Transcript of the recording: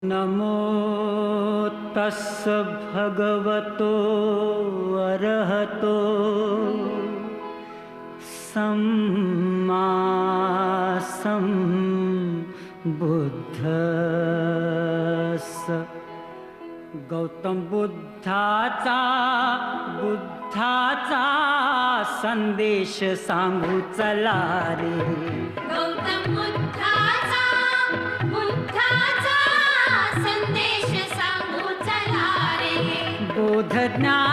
नमो तस्स भगवतो अरहतो सम्मा सम्बुद्धस्स। गौतम बुद्धाचा संदेश सांगू चला रे। गौतम बुद्धाचा संदेश सांगू चला रे। बोध ज्ञान